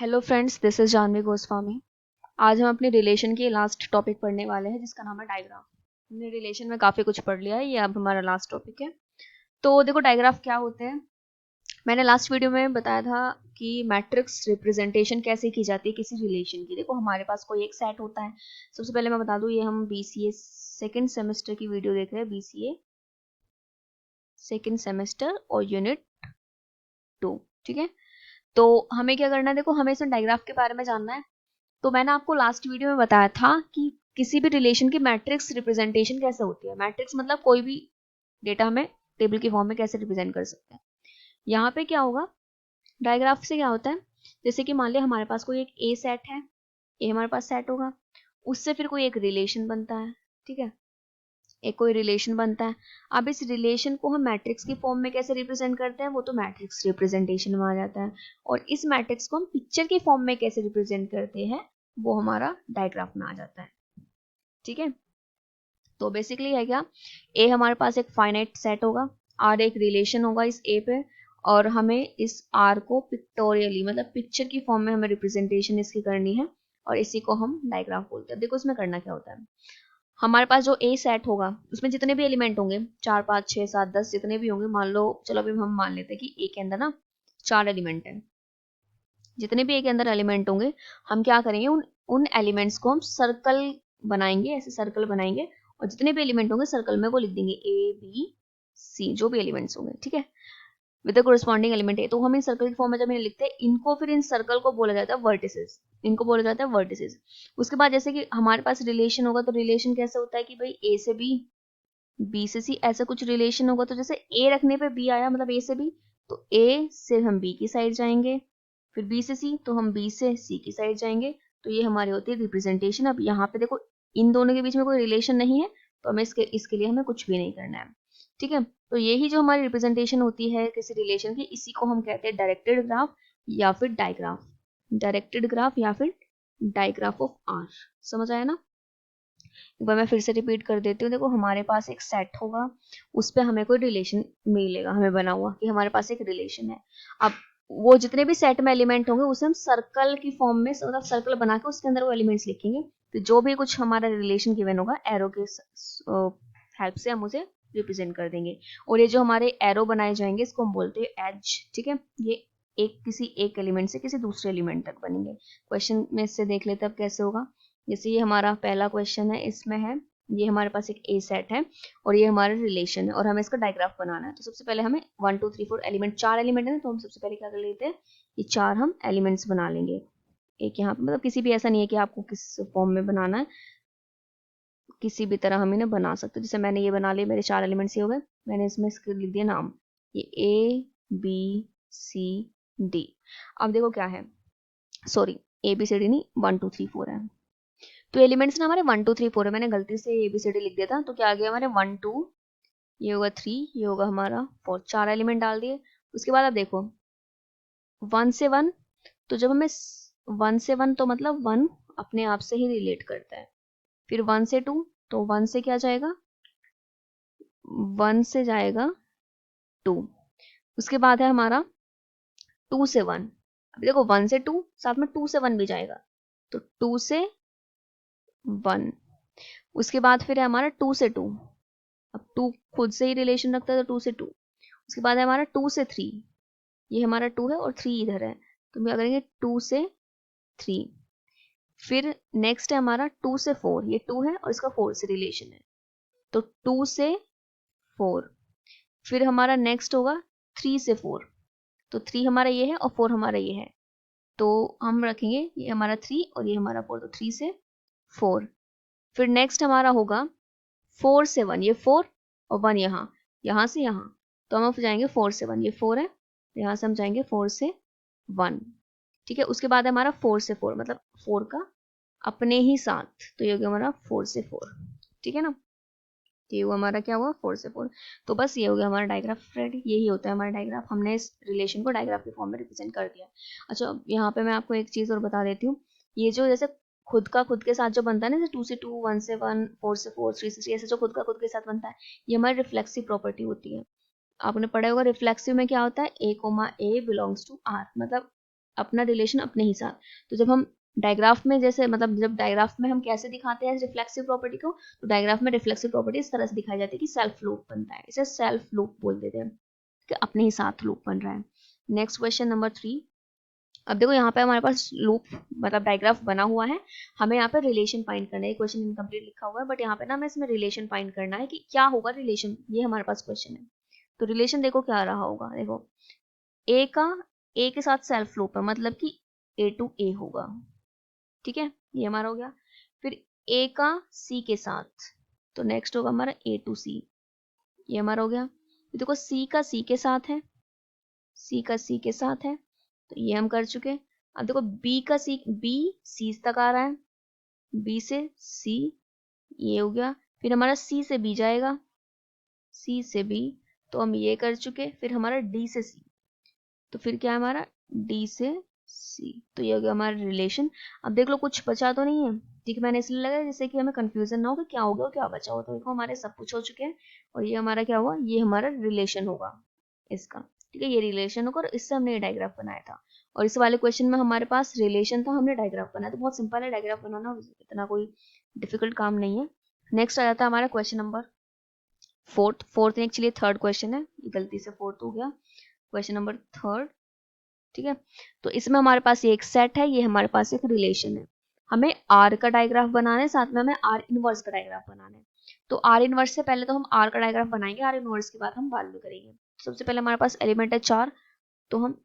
Hello friends, this is Janvi Goswami. आज हम अपने रिलेशन के लास्ट टॉपिक पढ़ने वाले हैं जिसका नाम है डायग्राफ। हमने रिलेशन में काफ़ी कुछ पढ़ लिया है, ये अब हमारा लास्ट टॉपिक है। तो देखो डायग्राफ क्या होते हैं। मैंने लास्ट वीडियो में बताया था कि मैट्रिक्स रिप्रेजेंटेशन कैसे की जाती है किसी रिलेशन की। देखो हमारे पास कोई एक सेट होता है। सबसे पहले मैं बता दूं, ये हम BCA सेकेंड सेमेस्टर की वीडियो देख रहे हैं, BCA सेकेंड सेमेस्टर और यूनिट 2। ठीक है, तो हमें क्या करना है, देखो हमें इसमें डायग्राफ के बारे में जानना है। तो मैंने आपको लास्ट वीडियो में बताया था कि किसी भी रिलेशन की मैट्रिक्स रिप्रेजेंटेशन कैसे होती है। मैट्रिक्स मतलब कोई भी डेटा हमें टेबल के फॉर्म में कैसे रिप्रेजेंट कर सकते हैं। यहाँ पे क्या होगा, डायग्राफ से क्या होता है, जैसे कि मान लिया हमारे पास कोई एक ए सेट है, ए हमारे पास सेट होगा, उससे फिर कोई एक रिलेशन बनता है। ठीक है, एक कोई रिलेशन बनता है। अब इस रिलेशन को हम मैट्रिक्स की फॉर्म में कैसे रिप्रेजेंट करते हैं, वो तो मैट्रिक्स रिप्रेजेंटेशन में आ जाता है। और इस मैट्रिक्स को हम पिक्चर की फॉर्म में कैसे रिप्रेजेंट करते हैं, वो हमारा डायग्राफ में आ जाता है। ठीक है, तो बेसिकली है क्या, ए हमारे पास एक फाइनाइट सेट होगा, आर एक रिलेशन होगा इस ए पे, और हमें इस आर को पिक्टोरियली मतलब पिक्चर की फॉर्म में हमें रिप्रेजेंटेशन इसकी करनी है, और इसी को हम डायग्राफ बोलते हैं। देखो इसमें करना क्या होता है, हमारे पास जो ए सेट होगा उसमें जितने भी एलिमेंट होंगे, 4 5 6 7 10 जितने भी होंगे, मान लो, चलो अभी हम मान लेते हैं कि ए के अंदर ना 4 एलिमेंट है। जितने भी ए के अंदर एलिमेंट होंगे, हम क्या करेंगे, उन एलिमेंट्स को हम सर्कल बनाएंगे, ऐसे सर्कल बनाएंगे, और जितने भी एलिमेंट होंगे सर्कल में वो लिख देंगे A B C, जो भी एलिमेंट्स होंगे। ठीक है, विद द कोरिस्पॉन्डिंग एलिमेंट है। तो हम इन सर्कल की फॉर्म में जब इन्हें लिखते हैं, इनको फिर इन सर्कल को बोला जाता है वर्टिसेस। इनको बोला जाता है वर्टिसेस। उसके बाद जैसे कि हमारे पास रिलेशन होगा, तो रिलेशन कैसे होता है कि भाई ए से बी, बी से सी, ऐसा कुछ रिलेशन होगा। तो जैसे ए रखने पे बी आया, मतलब ए से बी, तो ए से हम बी की साइड जाएंगे, फिर बी से सी तो हम बी से सी की साइड जाएंगे। तो ये हमारी होती है रिप्रेजेंटेशन। अब यहाँ पे देखो इन दोनों के बीच में कोई रिलेशन नहीं है, तो हमें इसके लिए हमें कुछ भी नहीं करना है। ठीक है, तो यही जो हमारी रिप्रेजेंटेशन होती है किसी रिलेशन की, इसी को हम कहते हैं डायरेक्टेड ग्राफ या फिर डायग्राफ। डायरेक्टेड ग्राफ या फिर डायग्राफ ऑफ आर। समझ आया ना। एक बार मैं फिर से रिपीट कर देती हूँ। देखो हमारे पास एक सेट होगा, उस पर हमें कोई रिलेशन मिलेगा, हमें बना हुआ कि हमारे पास एक रिलेशन है। अब वो जितने भी सेट में एलिमेंट होंगे उसे हम सर्कल की फॉर्म में, मतलब सर्कल बना के उसके अंदर वो एलिमेंट्स लिखेंगे। तो जो भी कुछ हमारा रिलेशन गिवन होगा, एरो के हेल्प से हम उसे रिप्रेजेंट कर देंगे। और ये जो हमारे एरो बनाए जाएंगे, इसको हम बोलते हैं एज। ठीक है, ये किसी एक एलिमेंट से किसी दूसरे एलिमेंट तक बनेंगे। क्वेश्चन में से देख लेते अब कैसे होगा। जैसे ये हमारा पहला क्वेश्चन है, इसमें है ये हमारे पास एक ए सेट है और ये हमारा रिलेशन है, और हमें इसका डायग्राफ बनाना है। तो सबसे पहले हमें 1 2 3 4 एलिमेंट, 4 एलिमेंट है ना, तो हम सबसे पहले क्या कर लेते हैं, ये 4 हम एलिमेंट्स बना लेंगे। एक यहाँ पे, मतलब किसी भी, ऐसा नहीं है कि आपको किस फॉर्म में बनाना है, किसी भी तरह हम इन्हें बना सकते हैं। जैसे मैंने ये बना लिए, मेरे 4 एलिमेंट्स ये हो गए, मैंने इसमें इसके लिख दिया नाम, ये ABCD। अब देखो क्या है, सॉरी ABCD नहीं, 1 2 3 4 है। तो एलिमेंट्स ना हमारे 1 2 3 4 है, मैंने गलती से ABCD लिख दिया था। तो क्या आ गया हमारे 1 2, ये होगा 3, ये होगा हमारा 4, 4 एलिमेंट डाल दिए। उसके बाद अब देखो 1 से 1, तो जब हमें 1 से 1 तो मतलब 1 अपने आप से ही रिलेट करता है। फिर 1 से 2, तो 1 से क्या जाएगा, 1 से जाएगा 2। उसके बाद है हमारा 2 से 1। अभी देखो 1 से 2, साथ में 2 से 1 भी जाएगा, तो 2 से 1। उसके बाद फिर है हमारा 2 से 2, अब 2 खुद से ही रिलेशन रखता है, तो 2 से 2। उसके बाद है हमारा 2 से 3, ये हमारा 2 है और 3 इधर है, तो हम क्या करेंगे 2 से 3। फिर नेक्स्ट है हमारा 2 से 4, ये 2 है और इसका 4 से रिलेशन है, तो 2 से 4। फिर हमारा नेक्स्ट होगा 3 से 4, तो 3 हमारा ये है और 4 हमारा ये है, तो हम रखेंगे ये हमारा 3 और ये हमारा 4, तो 3 से 4। फिर नेक्स्ट हमारा होगा 4 से 1, ये 4 और 1 यहाँ, यहाँ से यहाँ, तो हम जाएंगे 4 से 1, ये 4 है, यहाँ से हम जाएंगे 4 से 1। ठीक है, उसके बाद हमारा 4 से 4, मतलब 4 का अपने ही साथ, तो ये हो गया हमारा 4 से 4। ठीक है ना, तो ये हुआ हमारा क्या हुआ 4 से 4। तो बस ये हो गया हमारा डायग्राफ रेडी। यही होता है हमारा डायग्राफ, हमने इस रिलेशन को डायग्राफ के फॉर्म में रिप्रेजेंट कर दिया। अच्छा, यहाँ पे मैं आपको एक चीज़ और बता देती हूँ, ये जो जैसे खुद के साथ जो बनता है ना, जैसे 2 से 2, 1 से 1, 4 से 4, 3 से 3, ऐसे जो खुद के साथ बनता है, ये हमारी रिफ्लेक्सिव प्रॉपर्टी होती है। आपने पढ़ा होगा रिफ्लेक्सिव में क्या होता है, A, A belongs to R, मतलब अपना रिलेशन अपने ही साथ। तो जब हम डायग्राफ में जैसे मतलब जब डायग्राफ में हम कैसे दिखाते हैं रिफ्लेक्सिव प्रॉपर्टी को, तो डायग्राफ में रिफ्लेक्सिव प्रॉपर्टी इस तरह से दिखाई जाती है कि सेल्फ लूप बनता है, इसे सेल्फ लूप बोल देते हैं कि अपने ही साथ लूप बन रहा है। Next question number 3। अब देखो यहाँ पे हमारे पास लूप मतलब डायग्राफ बना हुआ है, हमें यहाँ पे रिलेशन फाइंड करना है। क्वेश्चन इनकम्प्लीट लिखा हुआ है बट यहाँ पे ना हमें इसमें रिलेशन फाइंड करना है कि क्या होगा रिलेशन, ये हमारे पास क्वेश्चन है। तो रिलेशन देखो क्या रहा होगा, देखो ए का ए के साथ सेल्फ लूप है मतलब कि ए टू ए होगा, ठीक है, ये हमारा हो गया। फिर ए का सी के साथ, तो नेक्स्ट होगा हमारा ए टू सी, ये हमारा हो गया। फिर देखो सी का सी के साथ है, सी का सी के साथ है, तो ये हम कर चुके। अब देखो बी का सी, बी सी तक आ रहा है, बी से सी, ये हो गया। फिर हमारा सी से बी जाएगा, सी से बी, तो हम ये कर चुके। फिर हमारा डी से सी, तो फिर क्या है हमारा डी से सी, तो ये हो गया हमारा रिलेशन। अब देख लो कुछ बचा तो नहीं है, ठीक है, मैंने इसलिए लगा जिससे कि हमें कंफ्यूजन ना हो कि क्या हो गया और क्या बचा हो। तो देखो हमारे सब कुछ हो चुके हैं और ये हमारा क्या हुआ, ये हमारा रिलेशन होगा इसका, ठीक है, ये रिलेशन होगा और इससे हमने ये डायग्राफ बनाया था। और इस वाले क्वेश्चन में हमारे पास रिलेशन था, हमने डायग्राफ बनाया, तो बहुत सिंपल है डायग्राफ बनाना, इतना कोई डिफिकल्ट काम नहीं है। नेक्स्ट आ जाता है हमारा question number fourth actually third question है, गलती से फोर्थ हो गया, क्वेश्चन नंबर थर्ड, ठीक है। तो इसमें हमारे पास ये एक सेट है, ये हमारे पास एक रिलेशन है, हमें आर का डायग्राफ बनाना है, साथ में हमें आर इनवर्स का डायग्राफ बनाना है। तो आर इनवर्स से पहले तो हम आर का डायग्राफ बनाएंगे, आर इनवर्स के बाद हम बाद में करेंगे। सबसे पहले हमारे पास एलिमेंट है 4, तो हम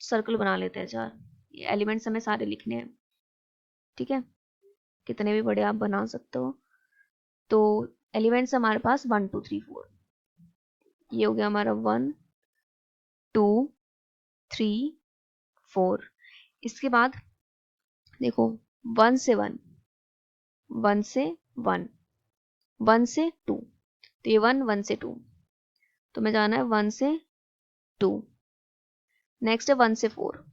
सर्कल बना लेते हैं 4, ये एलिमेंट्स हमें सारे लिखने हैं, ठीक है, कितने भी बड़े आप बना सकते हो। तो एलिमेंट्स हमारे पास 1 2 3 4, ये हो गया हमारा 1 2 3 4। इसके बाद देखो 1 से 1, 1 से 1, 1 से 2, तो ये 1 1 से 2, तो मैं जाना है 1 से 2। नेक्स्ट है 1 से 4,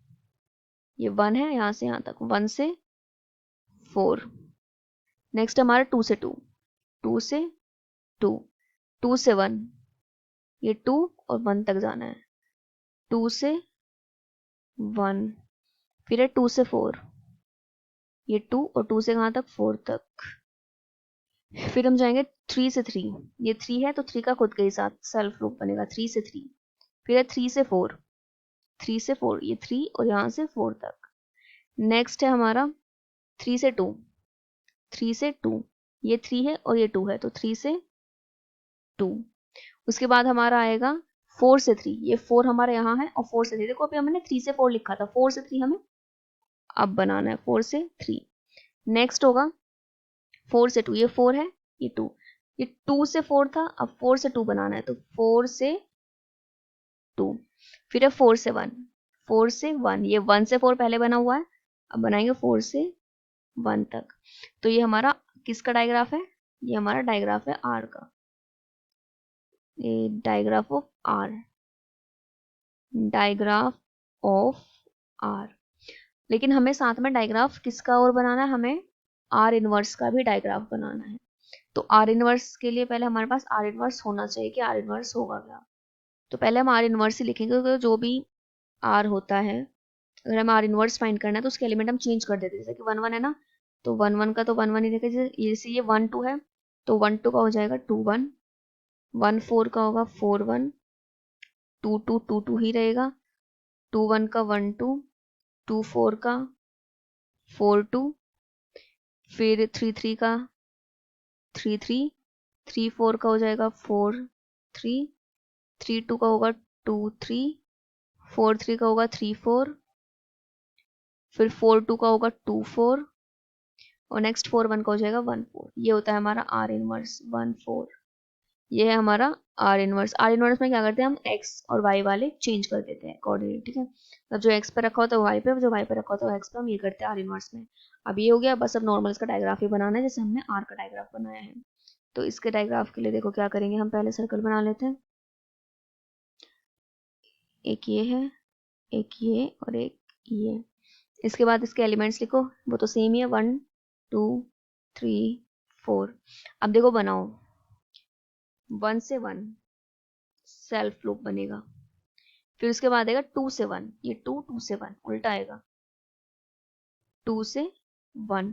ये 1 है यहाँ से यहाँ तक, 1 से 4। नेक्स्ट हमारा 2 से 2, 2 से 2, 2 से 1, ये 2 और 1 तक जाना है, 2 से 1। फिर है 2 से 4, ये 2 और 2 से कहाँ तक, 4 तक। फिर हम जाएंगे 3 से 3, ये 3 है तो 3 का खुद के ही साथ सेल्फ लूप बनेगा, 3 से 3। फिर है 3 से 4, 3 से 4, ये 3 और यहाँ से 4 तक। नेक्स्ट है हमारा 3 से 2, 3 से 2, ये 3 है और ये 2 है, तो 3 से 2। उसके बाद हमारा आएगा 4 से 3, ये 4 हमारा यहाँ है और 4 से 3, देखो अभी हमने 3 से 4 लिखा था, 4 से 3 हमें अब बनाना है, 4 से 3। नेक्स्ट होगा 4 से 2, ये 4 है, ये 2, ये 2 से 4 था, अब 4 से 2 बनाना है, तो 4 से 2। फिर है 4 से 1, 4 से 1, ये 1 से 4 पहले बना हुआ है, अब बनाएंगे 4 से 1 तक। तो ये हमारा किसका डायग्राफ है, ये हमारा डायग्राफ है आर का, ये digraph of R, digraph of R. लेकिन हमें साथ में डायग्राफ किसका और बनाना है, हमें आर इनवर्स का भी डायग्राफ बनाना है। तो आर इनवर्स के लिए पहले हमारे पास आर इनवर्स होना चाहिए कि आर इनवर्स होगा क्या। तो पहले हम आर इनवर्स ही लिखेंगे क्योंकि जो भी आर होता है, अगर हमें आर इनवर्स फाइंड करना है तो उसके एलिमेंट हम चेंज कर देते हैं, जैसे कि 1 1 है ना, तो 1 1 का तो 1 1 ही रखें, जैसे ये 1 2 है तो 1 2 का हो जाएगा 2 1, 1 4 का होगा 4 1, 2 2 2 2 ही रहेगा, 2 1 का 1 2, 2 4 का 4 2, फिर 3 3 का 3 3, 3 4 का हो जाएगा 4 3, 3 2 का होगा 2 3, 4 3 का होगा 3 4, फिर 4 2 का होगा 2 4 और नेक्स्ट 4 1 का हो जाएगा 1 4। ये होता है हमारा आर इनवर्स 1 4, ये है हमारा आर इनवर्स। आर इनवर्स में क्या करते हैं हम एक्स और वाई वाले चेंज कर देते हैं कोऑर्डिनेट, ठीक है, तो जो एक्स पे रखा होता है वाई पे, जो वाई पे रखा होता है एक्स पे, हम ये करते हैं आर इनवर्स में। अब ये हो गया, बस अब नॉर्मल इसका डायग्राफ ही बनाना है जैसे हमने आर का डायग्राफ बनाया है। तो इसके डायग्राफ के लिए देखो क्या करेंगे, हम पहले सर्कल बना लेते हैं, एक ये है, एक ये और एक ये। इसके बाद इसके एलिमेंट्स लिखो, वो तो सेम ही है, 1 2 3 4। अब देखो बनाओ, 1 से 1 सेल्फ लूप बनेगा, फिर उसके बाद आएगा 2 से 1, ये 2 से 1 उल्टा आएगा, 2 से 1।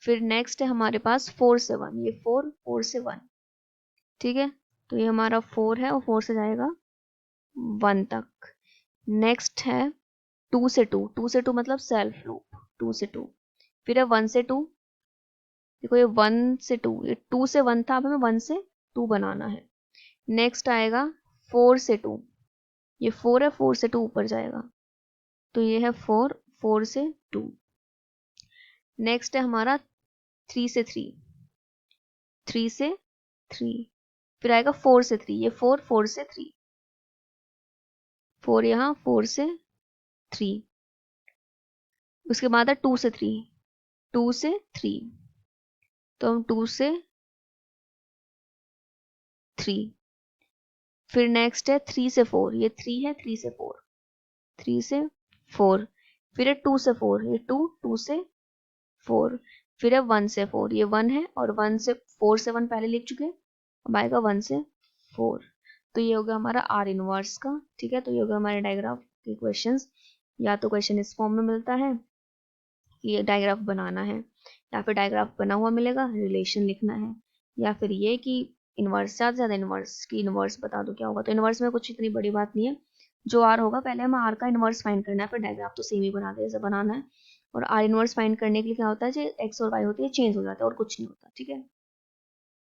फिर नेक्स्ट है हमारे पास 4 से 1, ये 4 से 1, ठीक है। तो ये हमारा 4 है और 4 से जाएगा 1 तक। नेक्स्ट है 2 से 2, 2 से 2 मतलब सेल्फ लूप, 2 से 2। फिर है 1 से 2, देखो ये 1 से 2, ये 2 से 1 था, अब हमें 1 से 2 बनाना है। नेक्स्ट आएगा 4 से 2, ये 4 है, 4 से 2 ऊपर जाएगा, तो ये है 4 से 2। नेक्स्ट है हमारा 3 से 3, 3 से 3। फिर आएगा 4 से 3, ये 4 से 3, 4 यहाँ, 4 से 3। उसके बाद है 2 से 3, 2 से 3, तो हम 2 से 3। फिर नेक्स्ट है 3 से 4, ये 3 है, 3 से 4, 3 से 4। फिर है 2 से 4, ये 2 से 4। फिर है 1 से 4, ये 1 है, और 1 से 4 से 1 पहले लिख चुके, अब आएगा 1 से 4। तो ये होगा हमारा आर इनवर्स का, ठीक है। तो ये होगा हमारे डायग्राफ के क्वेश्चंस। या तो क्वेश्चन इस फॉर्म में मिलता है कि ये डायग्राफ बनाना है, या फिर डायग्राफ बना हुआ मिलेगा, रिलेशन लिखना है, या फिर ये कि इनवर्स, ज़्यादा से ज़्यादा इनवर्स की इनवर्स बता दो क्या होगा। तो इनवर्स में कुछ इतनी बड़ी बात नहीं है, जो आर होगा पहले हमें आर का इनवर्स फाइंड करना है, फिर डायग्राफ तो सेम ही बना दे जैसे बनाना है। और आर इनवर्स फाइंड करने के लिए क्या होता है, जो एक्स और वाई होती है चेंज हो जाता है और कुछ नहीं होता, ठीक है।